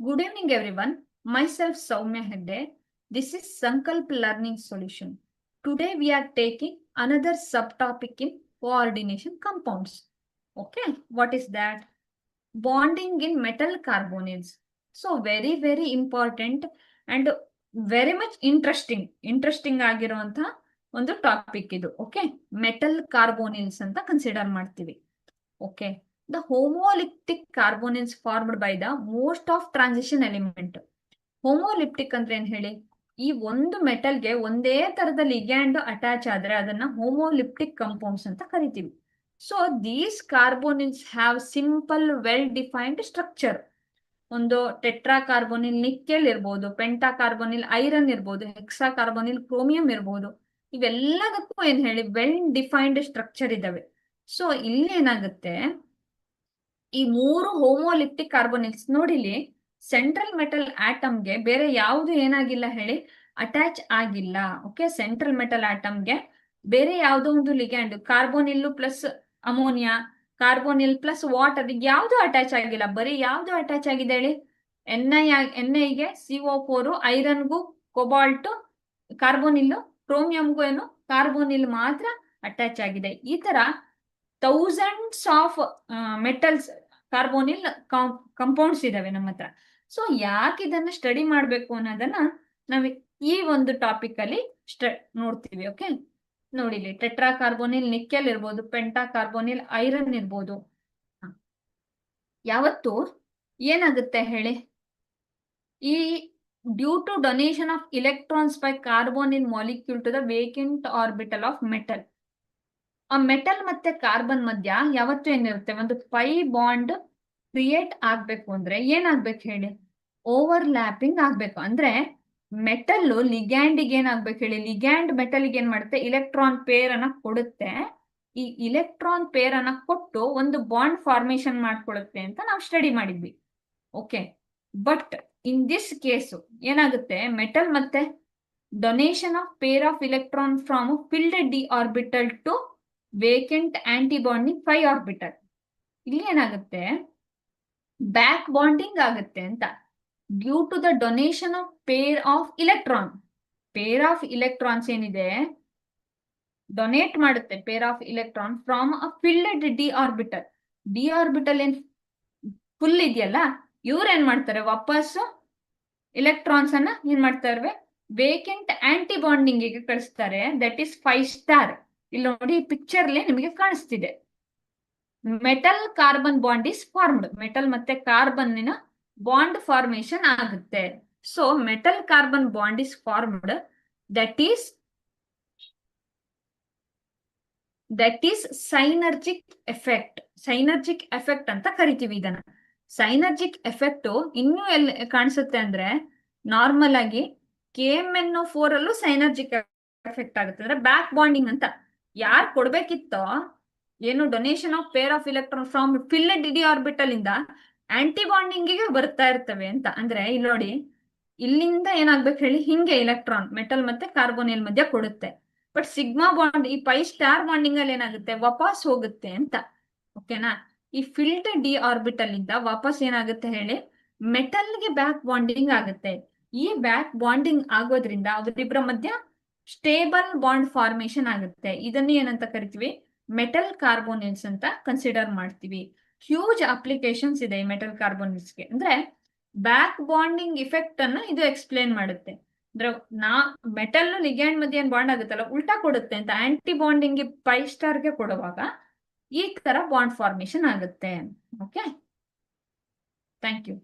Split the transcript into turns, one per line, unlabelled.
Good evening, everyone. Myself, Soumya Hegde. This is Sankalp Learning Solution. Today, we are taking another subtopic in coordination compounds. Okay, what is that? Bonding in metal carbonyls. So, very important and very much interesting ಆಗಿರುವಂತ ಒಂದು topic ಇದು. Okay, metal ಕಾರ್ಬೋನಿಲ್ಸ್ ಅಂತ consider ಮಾಡ್ತೀವಿ. Okay, the homolytic carbonyls formed by the most of transition element. ಹೋಮೋಲಿಪ್ಟಿಕ್ ಅಂದ್ರೆ ಏನ್ ಹೇಳಿ? ಈ ಒಂದು ಮೆಟಲ್ಗೆ ಒಂದೇ ತರದ ಲಿಗ್ಯಾಂಡ್ ಅಟ್ಯಾಚ್ ಆದ್ರೆ ಅದನ್ನ ಹೋಮೋಲಿಪ್ಟಿಕ್ ಕಂಪೌಂಡ್ಸ್ ಅಂತ ಕರಿತೀವಿ. So these carbonyls have simple well defined structure. ಒಂದು ಟೆಟ್ರಾ ಕಾರ್ಬೋನಿಲ್ ನಿಕ್ಕೆಲ್ ಇರ್ಬೋದು, ಪೆಂಟಾ ಕಾರ್ಬೋನಿಲ್ ಐರನ್ ಇರ್ಬೋದು, ಹೆಕ್ಸಾ ಕಾರ್ಬೋನಿಲ್ ಕ್ರೋಮಿಯಂ ಇರ್ಬೋದು. ಇವೆಲ್ಲದಕ್ಕೂ ಏನ್ ಹೇಳಿ ವೆಲ್ ಡಿಫೈನ್ಡ್ ಸ್ಟ್ರಕ್ಚರ್ ಇದಾವೆ. ಸೊ ಇಲ್ಲಿ ಏನಾಗುತ್ತೆ, ಈ ಮೂರು ಹೋಮೋಲಿಪ್ಟಿಕ್ ಕಾರ್ಬೋನಿಲ್ಸ್ ನೋಡಿಲಿ, ಸೆಂಟ್ರಲ್ ಮೆಟಲ್ ಆಟಮ್ಗೆ ಬೇರೆ ಯಾವುದು ಏನಾಗಿಲ್ಲ ಹೇಳಿ, ಅಟ್ಯಾಚ್ ಆಗಿಲ್ಲ. ಓಕೆ, ಸೆಂಟ್ರಲ್ ಮೆಟಲ್ ಆಟಮ್ಗೆ ಬೇರೆ ಯಾವುದೋ ಒಂದು ligand, carbonyl plus ammonia, carbonyl plus water, ಯಾವುದು ಅಟ್ಯಾಚ್ ಆಗಿಲ್ಲ. ಬರೀ ಯಾವ್ದು ಅಟ್ಯಾಚ್ ಆಗಿದೆ ಹೇಳಿ? ಎನ್ಐಗೆ CO4, ಐರನ್ಗೂ ಕೊಬಾಲ್ಟ್ ಕಾರ್ಬೋನಿಲ್, ಕ್ರೋಮಿಯಂಗೂ ಏನು ಕಾರ್ಬೋನಿಲ್ ಮಾತ್ರ ಅಟ್ಯಾಚ್ ಆಗಿದೆ. ಈ ತರ thousands of metals carbonyl compounds ಇದಾವೆ ನಮ್ಮ ಹತ್ರ. ಸೊ ಯಾಕೆ ಇದನ್ನ ಸ್ಟಡಿ ಮಾಡ್ಬೇಕು ಅನ್ನೋದನ್ನ ನಾವ್ ಈ ಒಂದು ಟಾಪಿಕ್ ಅಲ್ಲಿ ನೋಡ್ತೀವಿ. ಓಕೆ, ನೋಡಿಲಿ, ಟೆಟ್ರಾ ಕಾರ್ಬೋನಿಲ್ ನಿಕ್ಕೆಲ್ ಇರ್ಬೋದು, ಪೆಂಟಾ ಕಾರ್ಬೋನಿಲ್ ಐರನ್ ಇರ್ಬೋದು. ಯಾವತ್ತು ಏನಾಗುತ್ತೆ ಹೇಳಿ, ಈ due to donation of electrons by carbonyl molecule to the vacant orbital of metal. ಆ ಮೆಟಲ್ ಮತ್ತೆ ಕಾರ್ಬನ್ ಮಧ್ಯ ಯಾವತ್ತು ಏನಿರುತ್ತೆ, ಒಂದು ಪೈ ಬಾಂಡ್ ಕ್ರಿಯೇಟ್ ಆಗ್ಬೇಕು ಅಂದ್ರೆ ಏನಾಗ್ಬೇಕು ಹೇಳಿ, ಓವರ್ಲ್ಯಾಪಿಂಗ್ ಆಗ್ಬೇಕು. ಅಂದ್ರೆ ಮೆಟಲ್ ಲಿಗ್ಯಾಂಡಿಗೆ ಏನಾಗ್ಬೇಕು ಹೇಳಿ, ಲಿಗ್ಯಾಂಡ್ ಮೆಟಲ್ಗೆ ಏನ್ ಮಾಡುತ್ತೆ, ಇಲೆಕ್ಟ್ರಾನ್ ಪೇರ್ ಅನ್ನ ಕೊಡುತ್ತೆ. ಈ ಇಲೆಕ್ಟ್ರಾನ್ ಪೇರ್ ಅನ್ನ ಕೊಟ್ಟು ಒಂದು ಬಾಂಡ್ ಫಾರ್ಮೇಶನ್ ಮಾಡ್ಕೊಳುತ್ತೆ ಅಂತ ನಾವು ಸ್ಟಡಿ ಮಾಡಿದ್ವಿ. Okay, but in this case ಏನಾಗುತ್ತೆ, ಮೆಟಲ್ ಮತ್ತೆ donation of pair of electron from filled d orbital to vacant antibonding pi orbital. ಇಲ್ಲಿ ಏನಾಗುತ್ತೆ, ಬ್ಯಾಕ್ ಬಾಂಡಿಂಗ್ ಆಗುತ್ತೆ ಅಂತ. Due to the donation of pair of electron. Pair of electrons ಏನಿದೆ donate ಮಾಡುತ್ತೆ, pair of electron from a filled d orbital. D orbital ಏನ್ full ಇದೆಯಲ್ಲ, ಇವ್ರು ಏನ್ ಮಾಡ್ತಾರೆ, ವಾಪಸ್ಸು ಇಲೆಕ್ಟ್ರಾನ್ಸ್ ಅನ್ನ ಏನ್ ಮಾಡ್ತಾರೆ, ವೇಕೆಂಟ್ ಆಂಟಿಬಾಂಡಿಂಗ್ ಗೆ ಕಳಿಸ್ತಾರೆ. That is 5 star. ಇಲ್ಲಿ ನೋಡಿ, ಪಿಕ್ಚರ್ ನಿಮಗೆ ಕಾಣಿಸ್ತಿದೆ. Metal carbon bond is formed. Metal ಮತ್ತೆ ಕಾರ್ಬನ್ ಬಾಂಡ್ ಫಾರ್ಮೇಶನ್ ಆಗುತ್ತೆ. So metal carbon bond is formed. That is synergic effect. Synergic effect ಅಂತ ಕರಿತೀವಿ ಇದನ್ನ. ಸೈನರ್ಜಿಕ್ ಎಫೆಕ್ಟ್ ಇನ್ನೂ ಎಲ್ಲಿ ಕಾಣಿಸುತ್ತೆ ಅಂದ್ರೆ, ನಾರ್ಮಲ್ ಆಗಿ KMnO4 ಅಲ್ಲೂ ಸೈನರ್ಜಿಕ್ ಎಫೆಕ್ಟ್ ಆಗುತ್ತೆ. ಅಂದ್ರೆ ಬ್ಯಾಕ್ ಬಾಂಡಿಂಗ್ ಅಂತ ಯಾರು ಕೊಡ್ಬೇಕಿತ್ತೋ, ಏನು donation of pair of electron from filled d orbital ಇಂದ ಆಂಟಿ ಬಾಂಡಿಂಗ್ ಗೆ ಬರ್ತಾ ಇರ್ತವೆ ಅಂತ. ಅಂದ್ರೆ ಇಲ್ಲಿ ನೋಡಿ, ಇಲ್ಲಿಂದ ಏನಾಗ್ಬೇಕು ಹೇಳಿ, ಹಿಂಗೆ ಇಲೆಕ್ಟ್ರಾನ್ ಮೆಟಲ್ ಮತ್ತೆ ಕಾರ್ಬೋನಿಲ್ ಮಧ್ಯ ಕೊಡುತ್ತೆ. ಬಟ್ ಸಿಗ್ಮಾ ಬಾಂಡ್ ಈ 5 ಸ್ಟಾರ್ ಬಾಂಡಿಂಗ್ ಅಲ್ಲಿ ಏನಾಗುತ್ತೆ, ವಾಪಸ್ ಹೋಗುತ್ತೆ ಅಂತ. ಓಕೆನಾ? ಈ ಫಿಲ್ಡ್ ಡಿ ಆರ್ಬಿಟಲ್ ಇಂದ ವಾಪಸ್ ಏನಾಗುತ್ತೆ ಹೇಳಿ, ಮೆಟಲ್ಗೆ ಬ್ಯಾಕ್ ಬಾಂಡಿಂಗ್ ಆಗುತ್ತೆ. ಈ ಬ್ಯಾಕ್ ಬಾಂಡಿಂಗ್ ಆಗೋದ್ರಿಂದ ಅವರಿಬ್ಬರ ಮಧ್ಯ ಸ್ಟೇಬಲ್ ಬಾಂಡ್ ಫಾರ್ಮೇಶನ್ ಆಗುತ್ತೆ. ಇದನ್ನ ಏನಂತ ಕರಿತೀವಿ, ಮೆಟಲ್ ಕಾರ್ಬೋನಿಲ್ಸ್ ಅಂತ ಕನ್ಸಿಡರ್ ಮಾಡ್ತೀವಿ. ಹ್ಯೂಜ್ ಅಪ್ಲಿಕೇಶನ್ಸ್ ಇದೆ ಈ ಮೆಟಲ್ ಕಾರ್ಬೋನಿಲ್ಸ್ಗೆ. ಅಂದ್ರೆ ಬ್ಯಾಕ್ ಬಾಂಡಿಂಗ್ ಇಫೆಕ್ಟ್ ಅನ್ನ ಇದು ಎಕ್ಸ್ಪ್ಲೇನ್ ಮಾಡುತ್ತೆ. ಅಂದ್ರೆ ಮೆಟಲ್ ಲಿಗ್ಯಾಂಡ್ ಮಧ್ಯೆ ಏನ್ ಬಾಂಡ್ ಆಗುತ್ತಲ್ಲ, ಉಲ್ಟಾ ಕೊಡುತ್ತೆ ಅಂತ. ಆಂಟಿ ಬಾಂಡಿಂಗ್ 5 ಸ್ಟಾರ್ಗೆ ಕೊಡುವಾಗ ಈ ತರ ಬಾಂಡ್ ಫಾರ್ಮೇಶನ್ ಆಗುತ್ತೆ. Okay, thank you.